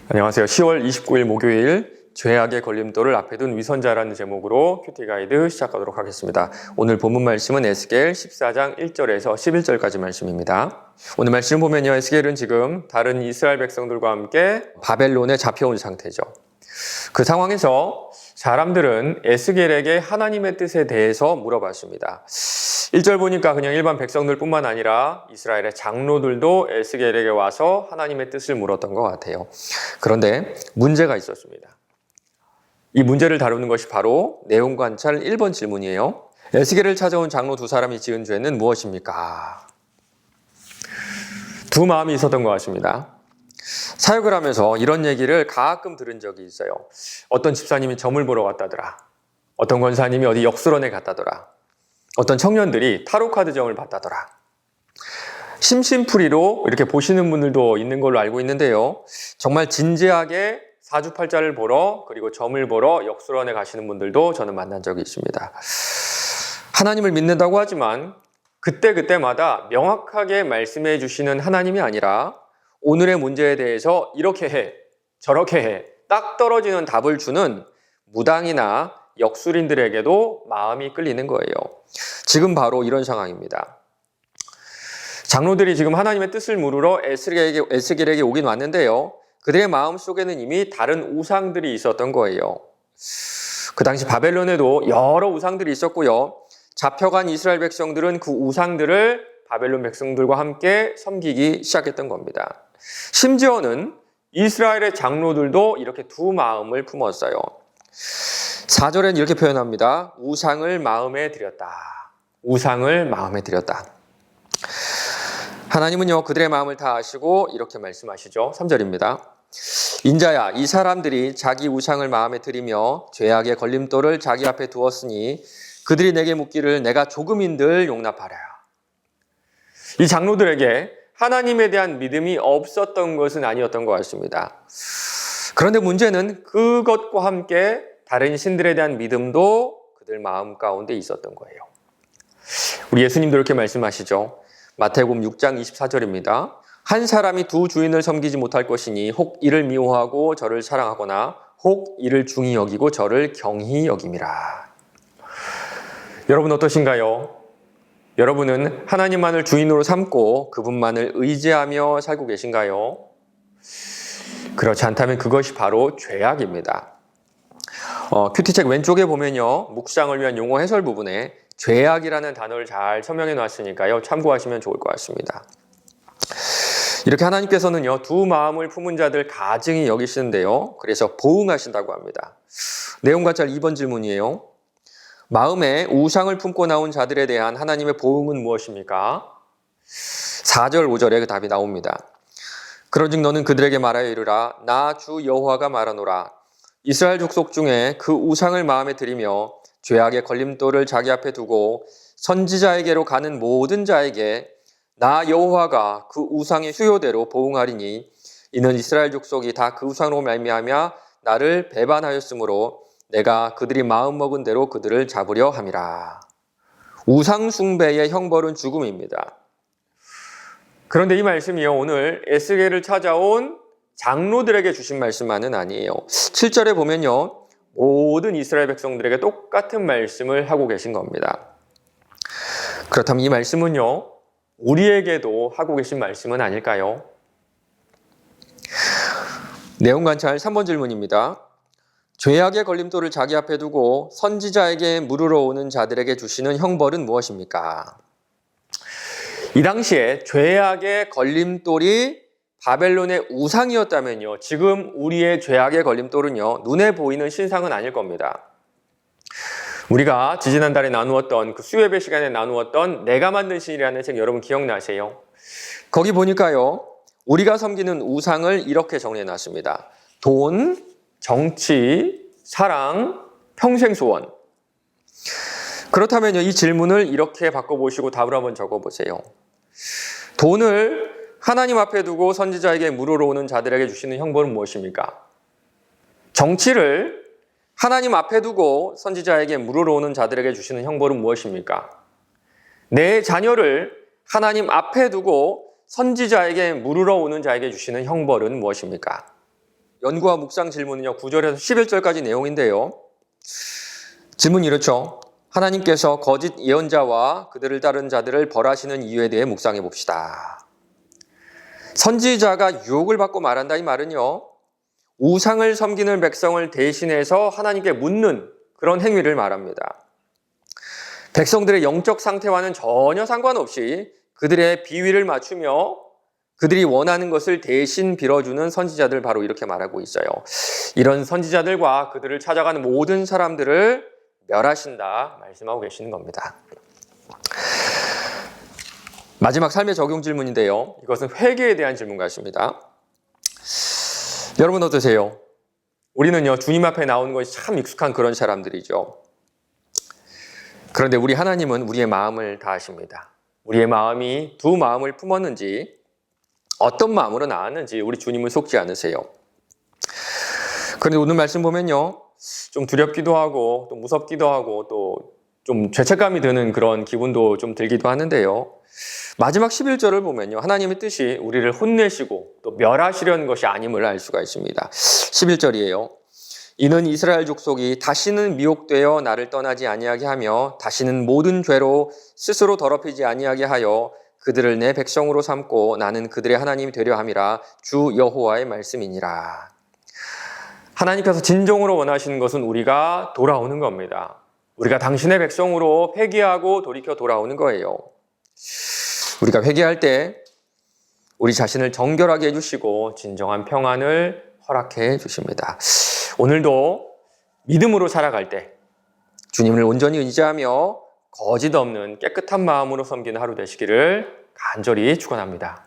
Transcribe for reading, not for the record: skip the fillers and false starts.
안녕하세요. 10월 29일 목요일 죄악의 걸림돌을 앞에 둔 위선자라는 제목으로 큐티 가이드 시작하도록 하겠습니다. 오늘 본문 말씀은 에스겔 14장 1절에서 11절까지 말씀입니다. 오늘 말씀 보면요. 에스겔은 지금 다른 이스라엘 백성들과 함께 바벨론에 잡혀온 상태죠. 그 상황에서 사람들은 에스겔에게 하나님의 뜻에 대해서 물어봤습니다. 1절 보니까 그냥 일반 백성들뿐만 아니라 이스라엘의 장로들도 에스겔에게 와서 하나님의 뜻을 물었던 것 같아요. 그런데 문제가 있었습니다. 이 문제를 다루는 것이 바로 내용 관찰 1번 질문이에요. 에스겔을 찾아온 장로 두 사람이 지은 죄는 무엇입니까? 두 마음이 있었던 것 같습니다. 사역을 하면서 이런 얘기를 가끔 들은 적이 있어요. 어떤 집사님이 점을 보러 갔다더라. 어떤 권사님이 어디 역술원에 갔다더라. 어떤 청년들이 타로카드점을 봤다더라. 심심풀이로 이렇게 보시는 분들도 있는 걸로 알고 있는데요. 정말 진지하게 사주팔자를 보러 그리고 점을 보러 역술원에 가시는 분들도 저는 만난 적이 있습니다. 하나님을 믿는다고 하지만 그때그때마다 명확하게 말씀해 주시는 하나님이 아니라 오늘의 문제에 대해서 이렇게 해, 저렇게 해, 딱 떨어지는 답을 주는 무당이나 역술인들에게도 마음이 끌리는 거예요. 지금 바로 이런 상황입니다. 장로들이 지금 하나님의 뜻을 물으러 에스겔에게 오긴 왔는데요. 그들의 마음속에는 이미 다른 우상들이 있었던 거예요. 그 당시 바벨론에도 여러 우상들이 있었고요. 잡혀간 이스라엘 백성들은 그 우상들을 바벨론 백성들과 함께 섬기기 시작했던 겁니다. 심지어는 이스라엘의 장로들도 이렇게 두 마음을 품었어요. 4절엔 이렇게 표현합니다. 우상을 마음에 들였다. 우상을 마음에 들였다. 하나님은요, 그들의 마음을 다 아시고 이렇게 말씀하시죠. 3절입니다. 인자야, 이 사람들이 자기 우상을 마음에 들이며 죄악의 걸림돌을 자기 앞에 두었으니 그들이 내게 묻기를 내가 조금인들 용납하랴. 이 장로들에게 하나님에 대한 믿음이 없었던 것은 아니었던 것 같습니다. 그런데 문제는 그것과 함께 다른 신들에 대한 믿음도 그들 마음 가운데 있었던 거예요. 우리 예수님도 이렇게 말씀하시죠. 마태복음 6장 24절입니다. 한 사람이 두 주인을 섬기지 못할 것이니 혹 이를 미워하고 저를 사랑하거나 혹 이를 중히 여기고 저를 경히 여김이라. 여러분 어떠신가요? 여러분은 하나님만을 주인으로 삼고 그분만을 의지하며 살고 계신가요? 그렇지 않다면 그것이 바로 죄악입니다. 큐티책 왼쪽에 보면요. 묵상을 위한 용어 해설 부분에 죄악이라는 단어를 잘 설명해 놨으니까요. 참고하시면 좋을 것 같습니다. 이렇게 하나님께서는요. 두 마음을 품은 자들 가증히 여기시는데요. 그래서 보응하신다고 합니다. 내용 관찰 2번 질문이에요. 마음에 우상을 품고 나온 자들에 대한 하나님의 보응은 무엇입니까? 4절, 5절에 그 답이 나옵니다. 그런즉 너는 그들에게 말하여 이르라. 나 주 여호와가 말하노라. 이스라엘 족속 중에 그 우상을 마음에 들이며 죄악의 걸림돌을 자기 앞에 두고 선지자에게로 가는 모든 자에게 나 여호와가 그 우상의 수요대로 보응하리니 이는 이스라엘 족속이 다 그 우상으로 말미암아 나를 배반하였으므로 내가 그들이 마음먹은 대로 그들을 잡으려 함이라. 우상 숭배의 형벌은 죽음입니다. 그런데 이 말씀이요. 오늘 에스겔을 찾아온 장로들에게 주신 말씀만은 아니에요. 7절에 보면요. 모든 이스라엘 백성들에게 똑같은 말씀을 하고 계신 겁니다. 그렇다면 이 말씀은요. 우리에게도 하고 계신 말씀은 아닐까요? 내용 관찰 3번 질문입니다. 죄악의 걸림돌을 자기 앞에 두고 선지자에게 물으러 오는 자들에게 주시는 형벌은 무엇입니까? 이 당시에 죄악의 걸림돌이 바벨론의 우상이었다면요. 지금 우리의 죄악의 걸림돌은요. 눈에 보이는 신상은 아닐 겁니다. 우리가 지지난달에 나누었던 그 수요예배 시간에 나누었던 내가 만든 신이라는 책 여러분 기억나세요? 거기 보니까요. 우리가 섬기는 우상을 이렇게 정리해놨습니다. 돈, 정치, 사랑, 평생소원. 그렇다면 이 질문을 이렇게 바꿔보시고 답을 한번 적어보세요. 돈을 하나님 앞에 두고 선지자에게 물으러 오는 자들에게 주시는 형벌은 무엇입니까? 정치를 하나님 앞에 두고 선지자에게 물으러 오는 자들에게 주시는 형벌은 무엇입니까? 내 자녀를 하나님 앞에 두고 선지자에게 물으러 오는 자에게 주시는 형벌은 무엇입니까? 연구와 묵상 질문은요, 9절에서 11절까지 내용인데요. 질문이 이렇죠. 하나님께서 거짓 예언자와 그들을 따른 자들을 벌하시는 이유에 대해 묵상해 봅시다. 선지자가 유혹을 받고 말한다 이 말은요, 우상을 섬기는 백성을 대신해서 하나님께 묻는 그런 행위를 말합니다. 백성들의 영적 상태와는 전혀 상관없이 그들의 비위를 맞추며 그들이 원하는 것을 대신 빌어주는 선지자들, 바로 이렇게 말하고 있어요. 이런 선지자들과 그들을 찾아가는 모든 사람들을 멸하신다 말씀하고 계시는 겁니다. 마지막 삶의 적용 질문인데요. 이것은 회개에 대한 질문 같습니다. 여러분 어떠세요? 우리는요, 주님 앞에 나오는 것이 참 익숙한 그런 사람들이죠. 그런데 우리 하나님은 우리의 마음을 다 아십니다. 우리의 마음이 두 마음을 품었는지, 어떤 마음으로 나왔는지 우리 주님은 속지 않으세요. 그런데 오늘 말씀 보면요, 좀 두렵기도 하고 또 무섭기도 하고 또 좀 죄책감이 드는 그런 기분도 좀 들기도 하는데요. 마지막 11절을 보면요, 하나님의 뜻이 우리를 혼내시고 또 멸하시려는 것이 아님을 알 수가 있습니다. 11절이에요. 이는 이스라엘 족속이 다시는 미혹되어 나를 떠나지 아니하게 하며 다시는 모든 죄로 스스로 더럽히지 아니하게 하여 그들을 내 백성으로 삼고 나는 그들의 하나님이 되려 함이라 주 여호와의 말씀이니라. 하나님께서 진정으로 원하시는 것은 우리가 돌아오는 겁니다. 우리가 당신의 백성으로 회개하고 돌이켜 돌아오는 거예요. 우리가 회개할 때 우리 자신을 정결하게 해주시고 진정한 평안을 허락해 주십니다. 오늘도 믿음으로 살아갈 때 주님을 온전히 의지하며 거짓 없는 깨끗한 마음으로 섬기는 하루 되시기를 간절히 축원합니다.